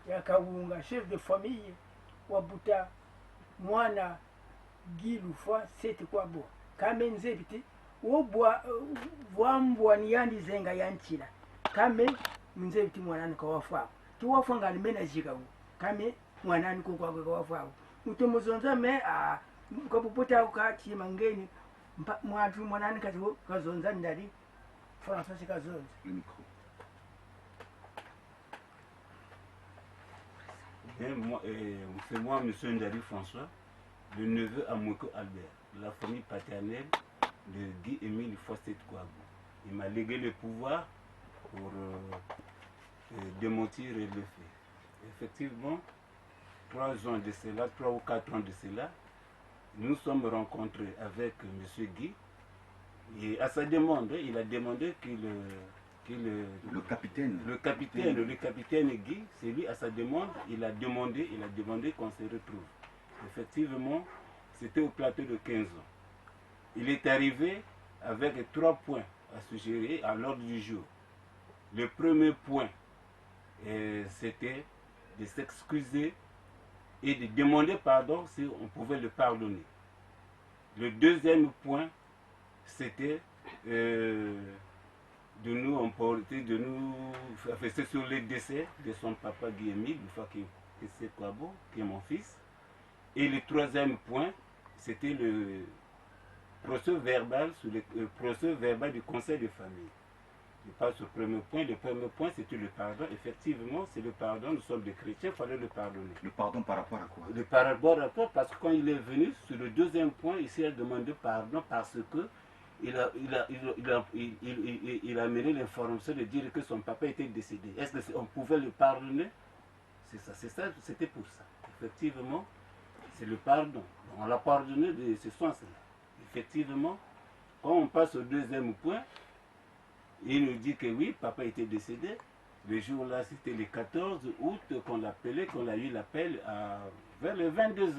ya Kawunga, chef de famille wa Buta, mwana Gilufa seti kwa bo kame nze biti wobwa wambwa ni yandi zenga yanchila kame nze biti mwanani kwa wafa tu wafa ngani mena jika kame mwanani kwa wafa utomozonza me kwa puputa ukati mangeni mwatu mwanani kazonza ndali François kazonza le micro. C'est moi, monsieur Ndari François, le neveu à Mouko Albert, la famille paternelle de Guy-Émile Fosset-Kouabou. Il m'a légué le pouvoir pour démentir le fait. Effectivement, 3 ans de cela, 3 ou 4 ans de cela, nous sommes rencontrés avec M. Guy. Et à sa demande, il a demandé le capitaine Guy, c'est lui à sa demande, il a demandé qu'on se retrouve. Effectivement, c'était au plateau de 15 ans. Il est arrivé avec 3 points à suggérer à l'ordre du jour. Le premier point, c'était de s'excuser et de demander pardon si on pouvait le pardonner. Le deuxième point, c'était de nous emporter, de nous faire sur le décès de son papa Guy-Émile, qui est mon fils. Et le troisième point, c'était le procès verbal du conseil de famille. Je passe au premier point. Le premier point, c'était le pardon. Effectivement, c'est le pardon. Nous sommes des chrétiens, il fallait le pardonner. Le pardon par rapport à quoi? Le par rapport à quoi? Parce que quand il est venu, sur le deuxième point, il s'est demandé pardon parce que il a mené l'information de dire que son papa était décédé. Est-ce qu'on pouvait le pardonner? C'est ça, c'était pour ça. Effectivement, c'est le pardon. On l'a pardonné de ce sens-là. Effectivement, quand on passe au deuxième point, il nous dit que oui, papa était décédé. Le jour-là, c'était le 14 août qu'on l'appelait, qu'on a eu l'appel vers les 22 h.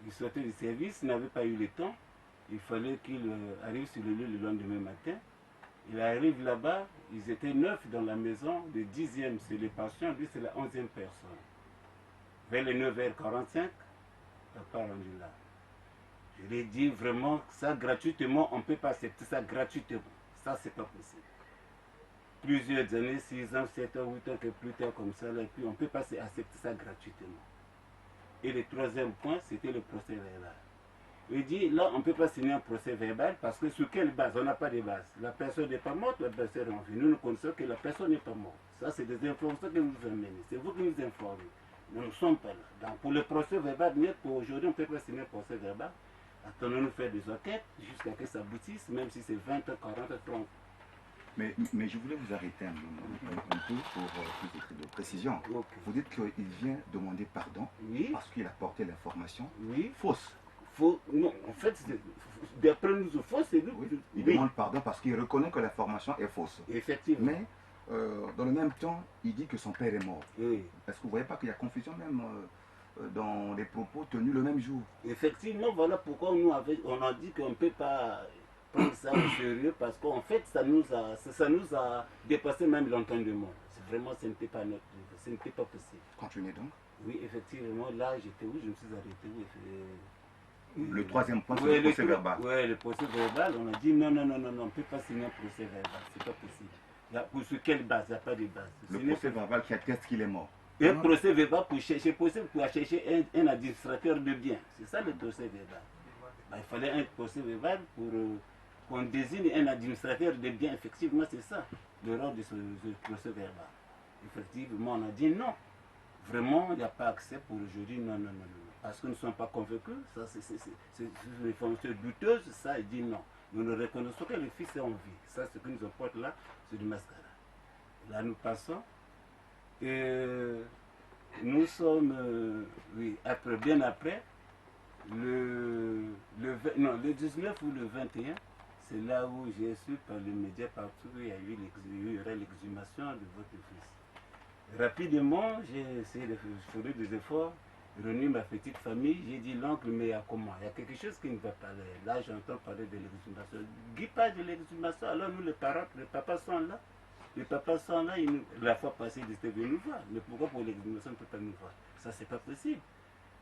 Il sortait du service, il n'avait pas eu le temps. Il fallait qu'il arrive sur le lieu le lendemain matin. Il arrive là-bas, ils étaient 9 dans la maison, le 10e c'est le patient, lui c'est la 11e personne. Vers les 9h45, papa rendu là. Je lui ai dit vraiment, ça gratuitement, on ne peut pas accepter ça gratuitement. Ça, c'est pas possible. Plusieurs années, 6 ans, 7 ans, 8 ans, que plus tard comme ça, là, et puis on ne peut pas accepter ça gratuitement. Et le troisième point, c'était le procès verbal. Il dit, là, on ne peut pas signer un procès verbal parce que sur quelle base? On n'a pas de base. La personne n'est pas morte, la personne est en vie. Nous, nous connaissons que la personne n'est pas morte. Ça, c'est des informations que vous amenez. C'est vous qui nous informez. Nous ne sommes pas là. Donc, pour le procès verbal, pour aujourd'hui, on ne peut pas signer un procès verbal. Attendons-nous faire des enquêtes jusqu'à ce que ça aboutisse, même si c'est 20, 40, 30. Mais je voulais vous arrêter un peu pour plus de précision. Okay. Vous dites qu'il vient demander pardon parce qu'il a porté l'information fausse. Faux, non, en fait, d'après nous, faux, c'est nous. Oui. Il demande pardon parce qu'il reconnaît que l'information est fausse. Effectivement. Mais dans le même temps, il dit que son père est mort. Oui. Est-ce que vous ne voyez pas qu'il y a confusion même dans les propos tenus le même jour? Effectivement, voilà pourquoi on a dit qu'on ne peut pas prendre ça au sérieux parce qu'en fait, ça nous a dépassé même l'entendement. Vraiment, ce n'était pas notre niveau, ce n'était pas possible. Continuez donc. Oui, effectivement, là, j'étais où? Je me suis arrêté où? Le troisième point, c'est le procès verbal. Oui, le procès verbal, on a dit non, on ne peut pas signer un procès verbal, c'est pas possible. Sur quelle base? Il n'y a pas de base. Le procès verbal qui atteste qu'il est mort. Un procès verbal pour chercher un administrateur de biens. C'est ça le procès verbal. Il fallait un procès verbal pour qu'on désigne un administrateur de biens. Effectivement, c'est ça le rôle de ce procès verbal. Effectivement, on a dit non. Vraiment, il n'y a pas accès pour aujourd'hui, non. Parce que nous ne sommes pas convaincus, ça c'est une information douteuse, ça il dit non. Nous ne reconnaissons que le fils est en vie. Ça, ce que nous apporte là, c'est du mascara. Là, nous passons. Et nous sommes, bien après, le 19 ou le 21, c'est là où j'ai su par les médias partout qu'il y aurait l'exhumation de votre fils. Rapidement, j'ai essayé de faire des efforts, réunir ma petite famille. J'ai dit, l'oncle, mais il y a comment? Il y a quelque chose qui ne va pas. Là, j'entends parler de l'exhumation. Guy parle de l'exhumation, alors nous, les parents, les papas sont là. Les papas sont là, la fois passée, ils étaient venus voir. Mais pourquoi pour l'exhumation, on ne peut pas nous voir? Ça, c'est pas possible.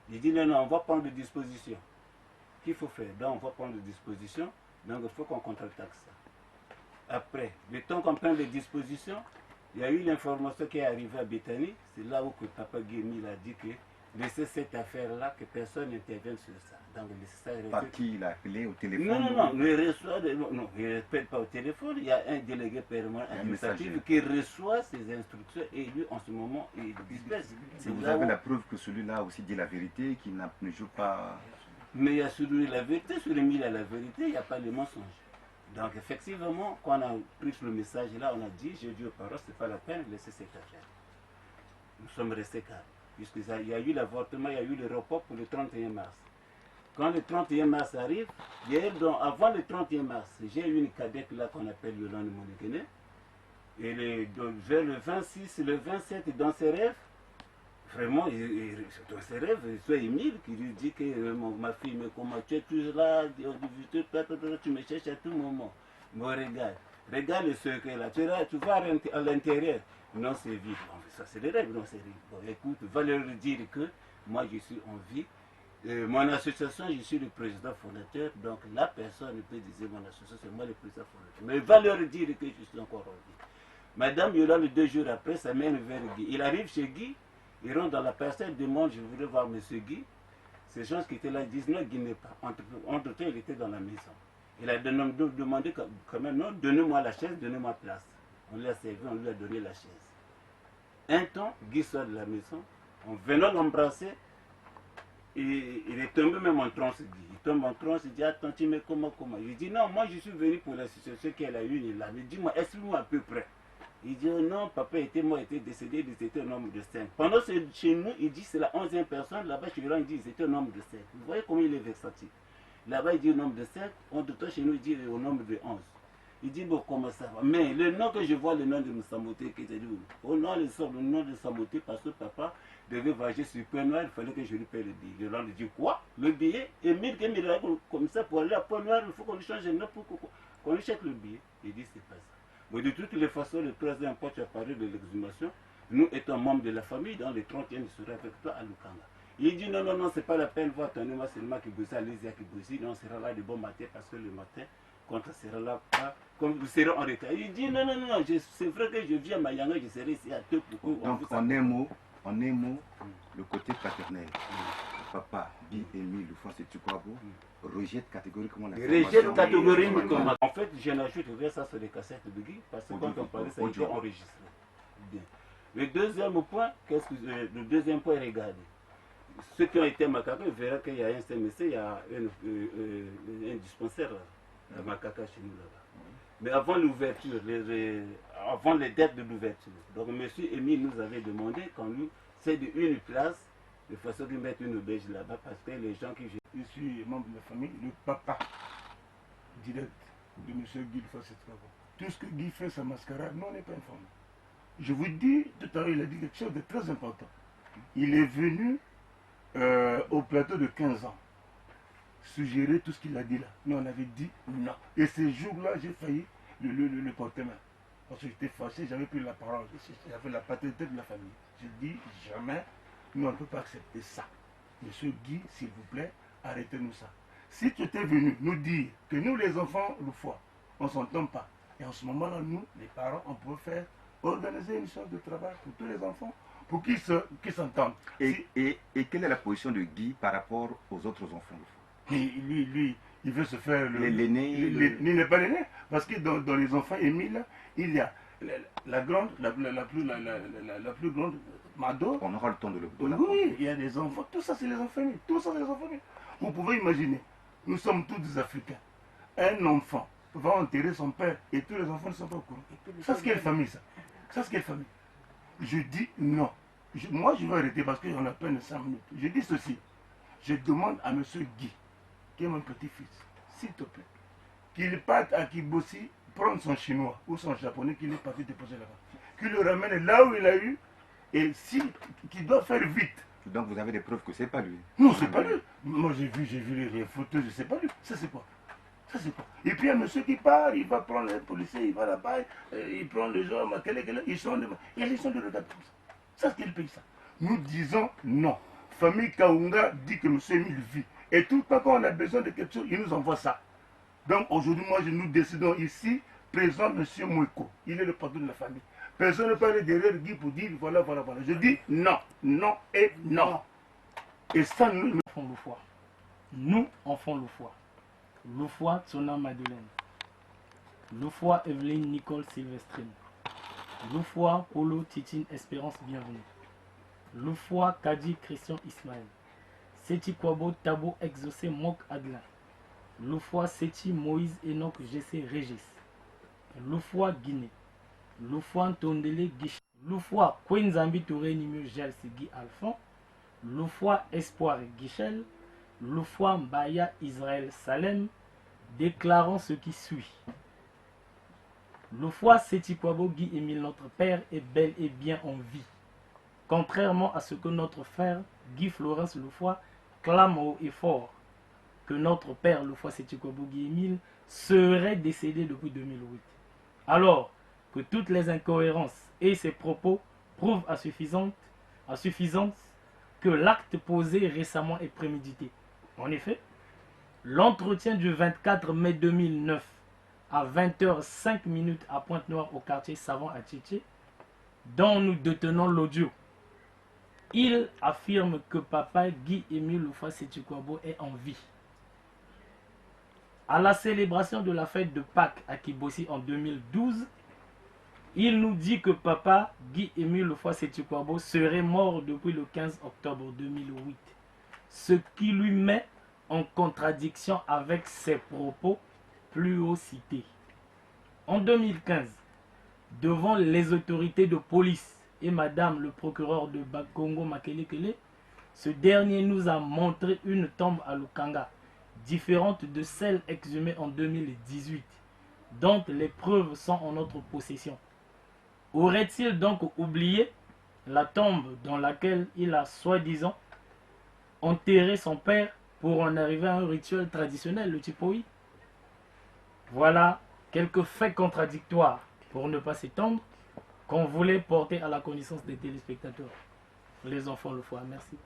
Il dit non, non, on va prendre des dispositions. Qu'il faut faire? Donc, on va prendre des dispositions. Donc, il faut qu'on contre-attaque ça. Après, le temps qu'on prend des dispositions, il y a eu l'information qui est arrivée à Bethany. C'est là où que Papa Guémil a dit que laissez cette affaire-là, que personne n'intervienne sur ça. Donc, laissez ça. Par qui il a appelé au téléphone? Non, non, non, il reçoit, non, il ne répète pas au téléphone. Il y a un délégué permanent administratif qui reçoit ses instructions et lui, en ce moment, il disperse. Vous avez la preuve que celui-là aussi dit la vérité, qu'il ne joue pas. Mais il y a celui la vérité, sur il y a la vérité, il n'y a pas de mensonge. Donc, effectivement, quand on a pris le message là, on a dit, j'ai dit aux parents, ce n'est pas la peine de laisser cette affaire. Nous sommes restés calmes. Puisqu'il y a eu l'avortement, il y a eu le report pour le 31 mars. Quand le 31 mars arrive, avant le 31 mars, j'ai eu une cadette là qu'on appelle Yolande Monekene. Et vers le 26, le 27, dans ses rêves, vraiment, dans ses rêves, c'est Émile qui lui dit que ma fille, mais comment tu es toujours là, tu me cherches à tout moment. Mais regarde le secret là, tu vas à l'intérieur. Non, c'est vide. Bon, ça, c'est des rêves, non, c'est vide. Bon, écoute, va leur dire que moi, je suis en vie. Mon association, je suis le président fondateur, donc la personne ne peut dire mon association, c'est moi le président fondateur. Mais va leur dire que je suis encore en vie. Madame Yolande, 2 jours après, ça mène vers Guy. Il arrive chez Guy, il rentre dans la personne, demande, je voudrais voir monsieur Guy. Ces gens qui étaient là disent, non, Guy n'est pas. Entre-temps, il était dans la maison. Il a demandé quand même, non, donnez-moi la chaise, donnez-moi place. On lui a servi, on lui a donné la chaise. Un temps, Guy sort de la maison, en venant l'embrasser, il est tombé même en transe. Il tombe en transe, il dit, attends, tu me comment? Il dit, non, moi je suis venu pour l'association qu'elle a eue, il a. Il dit, moi, explique-moi à peu près. Il dit, oh non, papa était décédé, il était un nombre de 5. Pendant chez nous, il dit, c'est la 11e personne, là-bas chez lui, il dit, c'était un nombre de 5. Vous voyez comment il est vexatif. Là-bas, il dit au nombre de 5, en tout temps, chez nous, il dit au nombre de 11. Il dit, bon, comment ça va? Mais le nom que je vois, le nom de Moussamoté, qui était dit, oh non, le nom de Samoté, parce que papa devait voyager sur Pointe-Noire, il fallait que je lui paye le billet. Le lui dit, quoi? Le billet? Et mille comme ça, pour aller à Pointe-Noire, il faut qu'on lui change de nom pour qu'on lui chèque le billet. Il dit, c'est pas ça. Mais de toutes les façons, le troisième point, tu as parlé de l'exhumation. Nous étant membres de la famille, dans les 30e, je serai avec toi à Lukanga. Il dit, non, non, non, c'est pas la peine, voir ton nom, c'est le qui bosse à l'Ésia qui bosse. Non, on sera là de bon matin, parce que le matin, quand on sera là, comme vous serez en retard. Il dit, non, non, non, c'est vrai que je viens à Mayanga, je serai ici à deux pour que. Donc, en un mot, le côté paternel, papa, Guy, Émile, le Français Tukwabo, rejette catégoriquement la rejette catégoriquement. En fait, je n'ajoute rien ça sur les cassettes de Guy, parce que quand on parlait, ça a été enregistré. Bien. Le deuxième point, le deuxième point, regardez. Ceux qui ont été à Makaka verront qu'il y a un CMC, il y a un dispensaire à Makaka chez nous là-bas. Mais avant l'ouverture, avant les dates de l'ouverture, donc M. Émile nous avait demandé qu'on lui cède une place de façon de mettre une auberge là-bas parce que les gens qui... Je suis membre de la famille, le papa direct de M. Guy Fassetravo. Tout ce que Guy fait, sa mascarade, nous on n'est pas informé. Je vous dis, tout à l'heure, il a dit quelque chose de très important. Il est venu au plateau de 15 ans suggérer tout ce qu'il a dit là. Nous on avait dit non. Et ces jours-là, j'ai failli le porter main. Parce que j'étais fâché, j'avais pris la parole. J'avais la paternité de la famille. J'ai dit jamais, nous on ne peut pas accepter ça. Monsieur Guy, s'il vous plaît, arrêtez-nous ça. Si tu étais venu nous dire que nous les enfants, le foie, on ne s'entend pas. Et en ce moment-là, nous, les parents, on peut organiser une sorte de travail pour tous les enfants, pour qu'ils s'entendent. Et quelle est la position de Guy par rapport aux autres enfants? Lui, il veut se faire l'aîné. Il n'est pas l'aîné, parce que dans les enfants Émile, il y a la plus grande Mado. On aura le temps de le Oui, il y a des enfants, tout ça c'est les enfants. Tout ça c'est les enfants. Vous pouvez imaginer, nous sommes tous des Africains. Un enfant va enterrer son père et tous les enfants ne sont pas au courant. Ça c'est quelle famille ça? Ça c'est quelle famille? Je dis non. Moi je vais arrêter parce qu'on a peine 5 minutes. Je dis ceci. Je demande à M. Guy, qui est mon petit-fils, s'il te plaît, qu'il parte à Kibossi prendre son chinois ou son japonais qu'il est parti déposer là-bas. Qu'il le ramène là où il a eu et qu'il doit faire vite. Donc vous avez des preuves que c'est pas lui? Non, c'est pas lui. Moi j'ai vu les photos, je sais pas lui. Ça c'est quoi? Ça, c'est quoi? Et puis, il y a un monsieur qui part, il va prendre un policier, il va là-bas, il prend les gens, ils sont de... Et les gens de regarder comme ça. Ça, c'est quel pays, ça? Nous disons non. Famille Kaunga dit que nous sommes une vie. Et tout le temps, quand on a besoin de quelque chose, il nous envoie ça. Donc, aujourd'hui, moi, nous décidons ici, présent M. Moueko. Il est le patron de la famille. Personne ne parle derrière Guy pour dire voilà, voilà, voilà. Je dis non, non et non. Et ça, nous faisons le foie. Nous en faisons le foie. Le foie, Tsona Madeleine. Le foie, Evelyne Nicole Sylvestrine. Le foie, Polo Titine Espérance Bienvenue. Le foie, Kadi Christian Ismaël. Seti Kwabo Tabo Exaucé Mok Adlin. Le foie, Seti Moïse Enoch GC Régis. Le foie, Guinée. Le foie, Tondele Guiche. Le foie, Kwenzambi Touré Nimio Gels Guy Alphon. Le foie, Espoir Guichel. Le foie, Mbaya Israël Salem. Déclarant ce qui suit. Le foie Seti Kwabo Guy Émile, notre père, est bel et bien en vie. Contrairement à ce que notre frère Guy Florence Le Foie clame haut et fort, que notre père Le Foie Seti Kwabo Guy Émile serait décédé depuis 2008. Alors que toutes les incohérences et ses propos prouvent à suffisance que l'acte posé récemment est prémédité. En effet, l'entretien du 24 mai 2009 à 20h05 à Pointe-Noire au quartier Savant à Tchétché, dont nous détenons l'audio, il affirme que papa Guy-Émile Le Foie Seti Kwabo est en vie. À la célébration de la fête de Pâques à Kibossi en 2012, il nous dit que papa Guy-Émile Le Foie Seti Kwabo serait mort depuis le 15 octobre 2008, ce qui lui met en contradiction avec ses propos plus haut cités. En 2015, devant les autorités de police et madame le procureur de Bakongo Makelekele, ce dernier nous a montré une tombe à Lukanga, différente de celle exhumée en 2018, dont les preuves sont en notre possession. Aurait-il donc oublié la tombe dans laquelle il a soi-disant enterré son père pour en arriver à un rituel traditionnel, le Tipoi? Voilà quelques faits contradictoires, pour ne pas s'étendre, qu'on voulait porter à la connaissance des téléspectateurs. Les enfants le foie, merci.